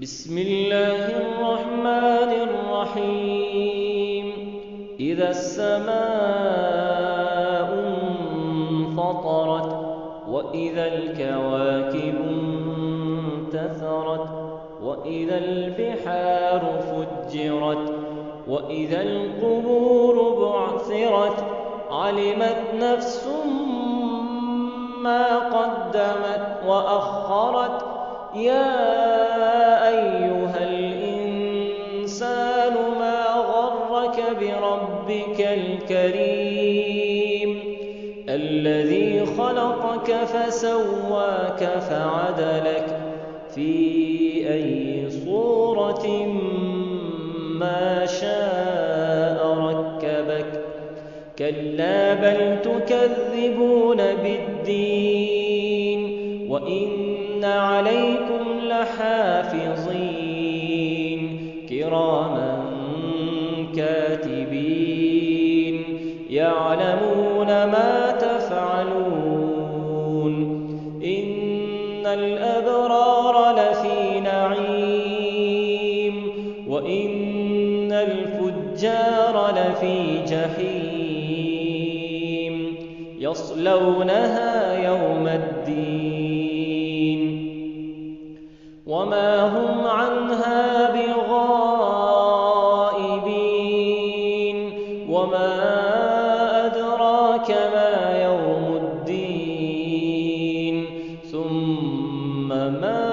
بسم الله الرحمن الرحيم إذا السماء انفطرت وإذا الكواكب انتثرت وإذا البحار فجرت وإذا القبور بعثرت علمت نفس ما قدمت وأخرت يا أيها الإنسان ما غرك بربك الكريم الذي خلقك فسواك فعدلك في أي صورة ما شاء ركبك كلا بل تكذبون بالدين وإن عليكم لحافظين كراما كاتبين يعلمون ما تفعلون إن الأبرار لفي نعيم وإن الفجار لفي جحيم يصلونها يوم الدين وما هم عنها بغائبين وما أدراك ما يوم الدين ثم ما